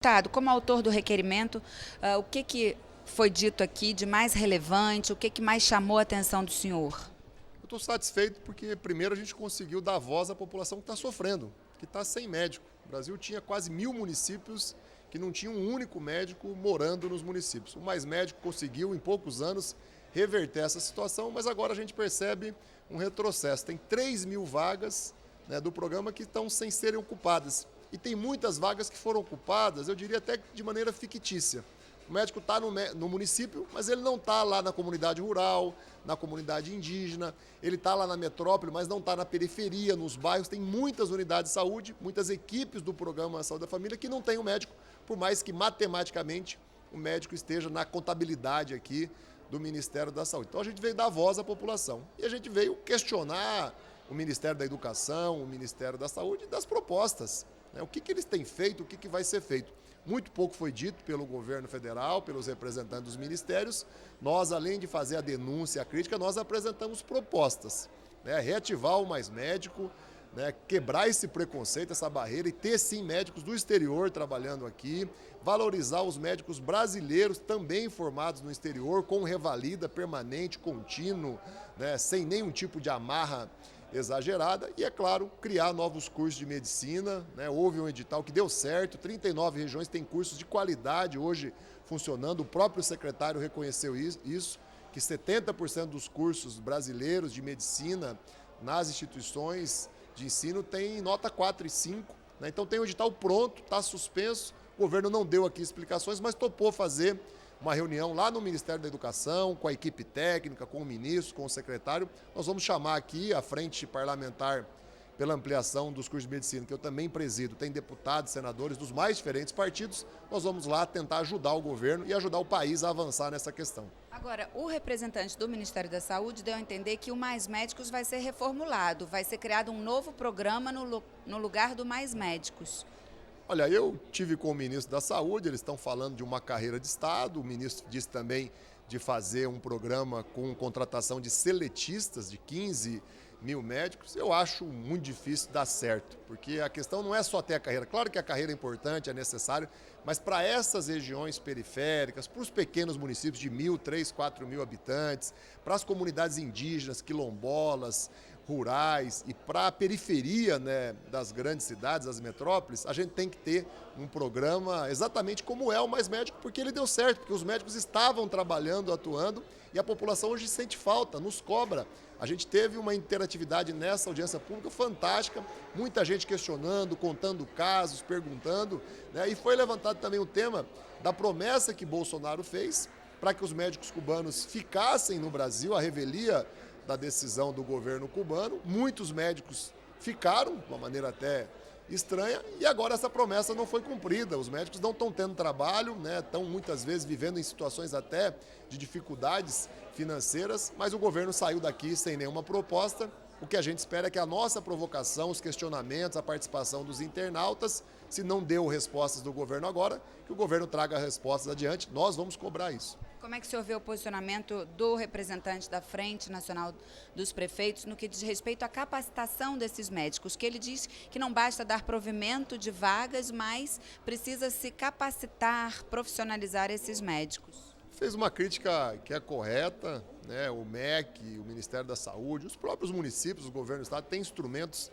Deputado, como autor do requerimento, o que foi dito aqui de mais relevante, o que mais chamou a atenção do senhor? Eu estou satisfeito porque, primeiro, a gente conseguiu dar voz à população que está sofrendo, que está sem médico. O Brasil tinha quase 1.000 municípios que não tinham um único médico morando nos municípios. O Mais Médico conseguiu, em poucos anos, reverter essa situação, mas agora a gente percebe um retrocesso. Tem 3.000 vagas, né, do programa que estão sem serem ocupadas. E tem muitas vagas que foram ocupadas, eu diria até de maneira fictícia. O médico está no município, mas ele não está lá na comunidade rural, na comunidade indígena, ele está lá na metrópole, mas não está na periferia, nos bairros. Tem muitas unidades de saúde, muitas equipes do programa Saúde da Família que não tem o médico, por mais que matematicamente o médico esteja na contabilidade aqui do Ministério da Saúde. Então a gente veio dar voz à população e a gente veio questionar o Ministério da Educação, o Ministério da Saúde das propostas. O que eles têm feito, o que vai ser feito. Muito pouco foi dito pelo governo federal, pelos representantes dos ministérios. Nós, além de fazer a denúncia, a crítica, nós apresentamos propostas. Reativar o Mais Médico, quebrar esse preconceito, essa barreira e ter sim médicos do exterior trabalhando aqui, valorizar os médicos brasileiros também formados no exterior, com revalida permanente, contínuo, sem nenhum tipo de amarra exagerada e, é claro, criar novos cursos de medicina. Houve um edital que deu certo, 39 regiões têm cursos de qualidade hoje funcionando, o próprio secretário reconheceu isso, que 70% dos cursos brasileiros de medicina nas instituições de ensino tem nota 4 e 5, então tem o edital pronto, está suspenso, o governo não deu aqui explicações, mas topou fazer uma reunião lá no Ministério da Educação, com a equipe técnica, com o ministro, com o secretário. Nós vamos chamar aqui a frente parlamentar pela ampliação dos cursos de medicina, que eu também presido, tem deputados, senadores dos mais diferentes partidos. Nós vamos lá tentar ajudar o governo e ajudar o país a avançar nessa questão. Agora, o representante do Ministério da Saúde deu a entender que o Mais Médicos vai ser reformulado, vai ser criado um novo programa no lugar do Mais Médicos. Olha, eu tive com o ministro da Saúde, eles estão falando de uma carreira de Estado, o ministro disse também de fazer um programa com contratação de seletistas de 15.000 médicos. Eu acho muito difícil dar certo, porque a questão não é só ter a carreira. Claro que a carreira é importante, é necessário, mas para essas regiões periféricas, para os pequenos municípios de 1.000, 3.000, 4.000 habitantes, para as comunidades indígenas, quilombolas, rurais e para a periferia, das grandes cidades, das metrópoles, a gente tem que ter um programa exatamente como é o Mais Médico, porque ele deu certo, porque os médicos estavam trabalhando, atuando, e a população hoje sente falta, nos cobra. A gente teve uma interatividade nessa audiência pública fantástica, muita gente questionando, contando casos, perguntando, e foi levantado também o tema da promessa que Bolsonaro fez para que os médicos cubanos ficassem no Brasil, a revelia da decisão do governo cubano. Muitos médicos ficaram, de uma maneira até estranha, e agora essa promessa não foi cumprida. Os médicos não estão tendo trabalho, estão muitas vezes vivendo em situações até de dificuldades financeiras, mas o governo saiu daqui sem nenhuma proposta. O que a gente espera é que a nossa provocação, os questionamentos, a participação dos internautas, se não deu respostas do governo agora, que o governo traga respostas adiante. Nós vamos cobrar isso. Como é que o senhor vê o posicionamento do representante da Frente Nacional dos Prefeitos no que diz respeito à capacitação desses médicos? Que ele diz que não basta dar provimento de vagas, mas precisa se capacitar, profissionalizar esses médicos. Fez uma crítica que é correta, o MEC, o Ministério da Saúde, os próprios municípios, o governo do estado têm instrumentos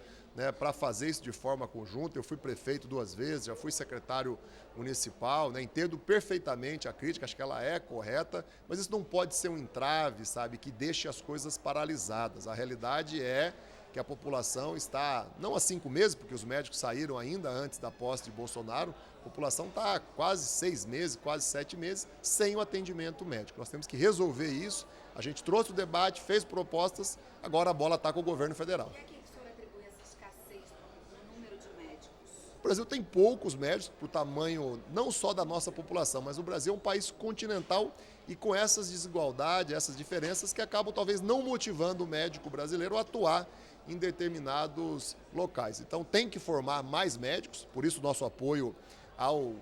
para fazer isso de forma conjunta. Eu fui prefeito 2 vezes, já fui secretário municipal, entendo perfeitamente a crítica, acho que ela é correta, mas isso não pode ser um entrave, que deixe as coisas paralisadas. A realidade é que a população está, não há 5 meses, porque os médicos saíram ainda antes da posse de Bolsonaro, a população está há quase 6 meses, quase 7 meses, sem o atendimento médico. Nós temos que resolver isso. A gente trouxe o debate, fez propostas, agora a bola está com o governo federal. E a quem o senhor atribui essa escassez no número de médicos? O Brasil tem poucos médicos para o tamanho não só da nossa população, mas o Brasil é um país continental e com essas desigualdades, essas diferenças que acabam talvez não motivando o médico brasileiro a atuar em determinados locais. Então tem que formar mais médicos, por isso nosso apoio ao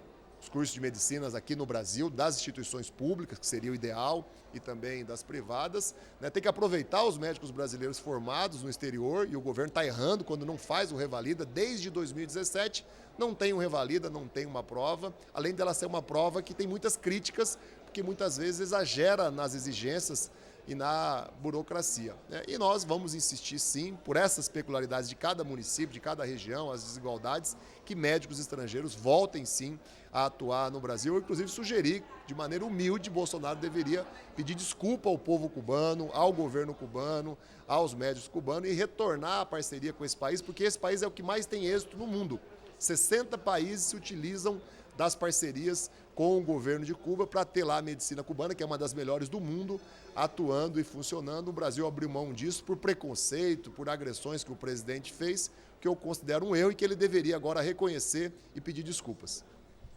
os cursos de medicinas aqui no Brasil, das instituições públicas, que seria o ideal, e também das privadas. Né? Tem que aproveitar os médicos brasileiros formados no exterior, e o governo está errando quando não faz o Revalida. Desde 2017 não tem um Revalida, não tem uma prova, além dela ser uma prova que tem muitas críticas, porque muitas vezes exagera nas exigências e na burocracia. Né? E nós vamos insistir sim, por essas peculiaridades de cada município, de cada região, as desigualdades, que médicos estrangeiros voltem sim a atuar no Brasil. Eu, inclusive, sugeri, de maneira humilde, Bolsonaro deveria pedir desculpa ao povo cubano, ao governo cubano, aos médicos cubanos e retornar a parceria com esse país, porque esse país é o que mais tem êxito no mundo. 60 países se utilizam das parcerias com o governo de Cuba para ter lá a medicina cubana, que é uma das melhores do mundo, atuando e funcionando. O Brasil abriu mão disso por preconceito, por agressões que o presidente fez, que eu considero um erro e que ele deveria agora reconhecer e pedir desculpas.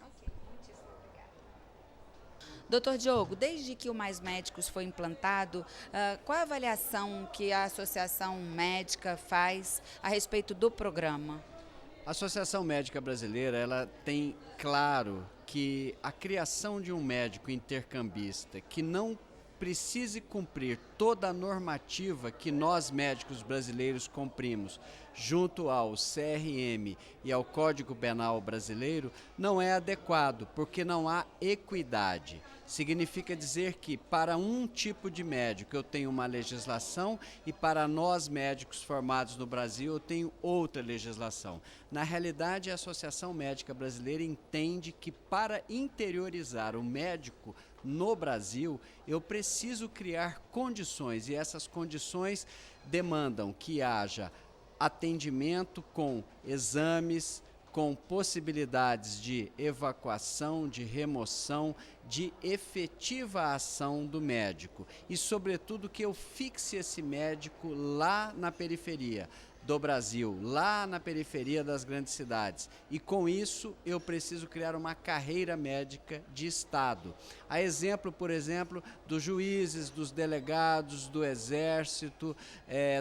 Ok, muitíssimo obrigada. Doutor Diogo, desde que o Mais Médicos foi implantado, qual a avaliação que a Associação Médica faz a respeito do programa? A Associação Médica Brasileira, ela tem claro que a criação de um médico intercambista que não precise cumprir toda a normativa que nós médicos brasileiros cumprimos junto ao CRM e ao Código Penal brasileiro não é adequado, porque não há equidade. Significa dizer que para um tipo de médico eu tenho uma legislação e para nós médicos formados no Brasil eu tenho outra legislação. Na realidade, a Associação Médica Brasileira entende que para interiorizar o médico no Brasil, eu preciso criar condições, e essas condições demandam que haja atendimento com exames, com possibilidades de evacuação, de remoção, de efetiva ação do médico. E, sobretudo, que eu fixe esse médico lá na periferia do Brasil, lá na periferia das grandes cidades. E com isso eu preciso criar uma carreira médica de Estado. A exemplo, por exemplo, dos juízes, dos delegados, do Exército,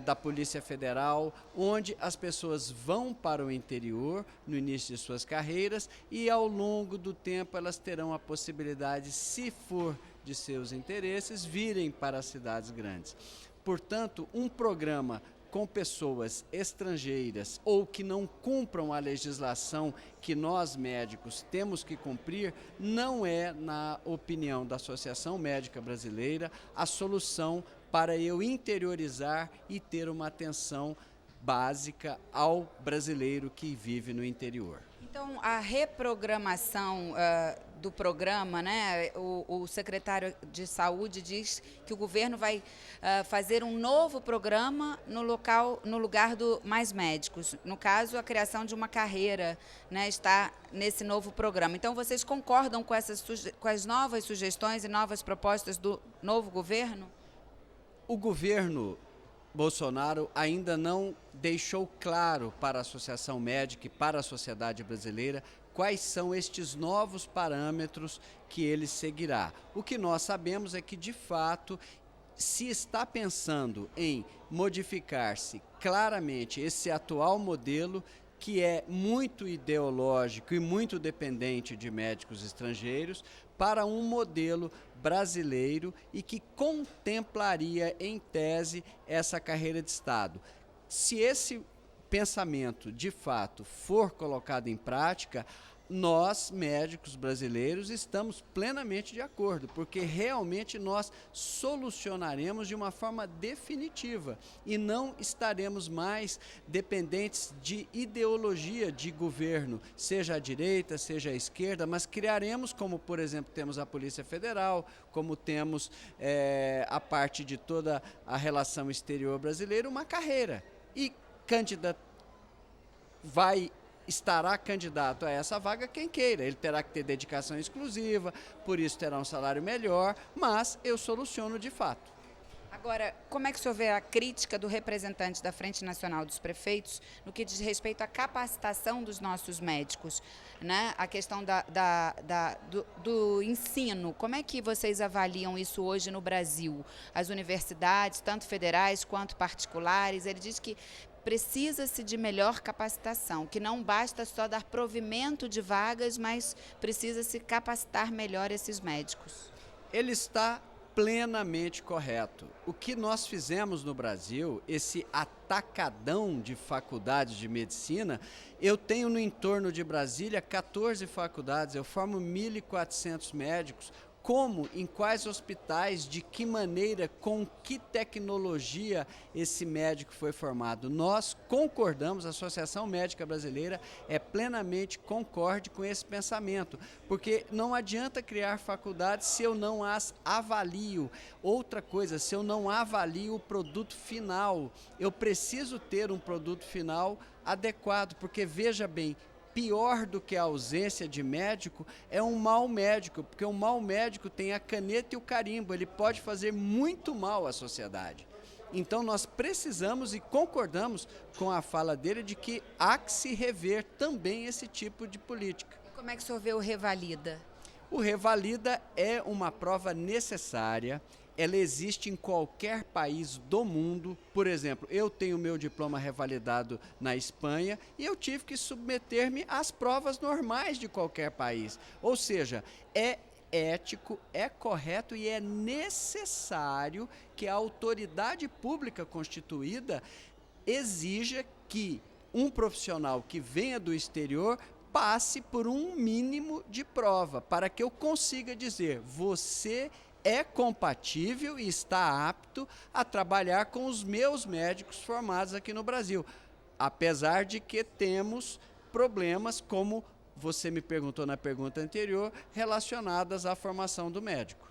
da Polícia Federal, onde as pessoas vão para o interior no início de suas carreiras e ao longo do tempo elas terão a possibilidade, se for de seus interesses, virem para as cidades grandes. Portanto, um programa com pessoas estrangeiras ou que não cumpram a legislação que nós médicos temos que cumprir, não é, na opinião da Associação Médica Brasileira, a solução para eu interiorizar e ter uma atenção básica ao brasileiro que vive no interior. Então, a reprogramação do programa, né? O secretário de Saúde diz que o governo vai fazer um novo programa no lugar do Mais Médicos. No caso, a criação de uma carreira, né, está nesse novo programa. Então, vocês concordam com as novas sugestões e novas propostas do novo governo? O governo Bolsonaro ainda não deixou claro para a Associação Médica e para a sociedade brasileira quais são estes novos parâmetros que ele seguirá. O que nós sabemos é que, de fato, se está pensando em modificar-se claramente esse atual modelo, que é muito ideológico e muito dependente de médicos estrangeiros, para um modelo brasileiro e que contemplaria, em tese, essa carreira de Estado. Se esse pensamento, de fato, for colocado em prática, nós, médicos brasileiros, estamos plenamente de acordo, porque realmente nós solucionaremos de uma forma definitiva e não estaremos mais dependentes de ideologia de governo, seja à direita, seja à esquerda, mas criaremos, como por exemplo temos a Polícia Federal, como temos a parte de toda a relação exterior brasileira, uma carreira. E estará candidato a essa vaga quem queira. Ele terá que ter dedicação exclusiva, por isso terá um salário melhor, mas eu soluciono de fato. Agora, como é que o senhor vê a crítica do representante da Frente Nacional dos Prefeitos no que diz respeito à capacitação dos nossos médicos, né? A questão do ensino, como é que vocês avaliam isso hoje no Brasil? As universidades, tanto federais quanto particulares, ele diz que precisa-se de melhor capacitação, que não basta só dar provimento de vagas, mas precisa-se capacitar melhor esses médicos. Ele está plenamente correto. O que nós fizemos no Brasil, esse atacadão de faculdades de medicina, eu tenho no entorno de Brasília 14 faculdades, eu formo 1.400 médicos. Como, em quais hospitais, de que maneira, com que tecnologia esse médico foi formado. Nós concordamos, a Associação Médica Brasileira é plenamente concorde com esse pensamento, porque não adianta criar faculdades se eu não as avalio. Outra coisa, se eu não avalio o produto final, eu preciso ter um produto final adequado, porque veja bem, pior do que a ausência de médico é um mau médico, porque um mau médico tem a caneta e o carimbo, ele pode fazer muito mal à sociedade. Então nós precisamos e concordamos com a fala dele de que há que se rever também esse tipo de política. Como é que o senhor vê o Revalida? O Revalida é uma prova necessária. Ela existe em qualquer país do mundo. Por exemplo, eu tenho meu diploma revalidado na Espanha e eu tive que submeter-me às provas normais de qualquer país. Ou seja, é ético, é correto e é necessário que a autoridade pública constituída exija que um profissional que venha do exterior passe por um mínimo de prova, para que eu consiga dizer, você é compatível e está apto a trabalhar com os meus médicos formados aqui no Brasil. Apesar de que temos problemas, como você me perguntou na pergunta anterior, relacionadas à formação do médico.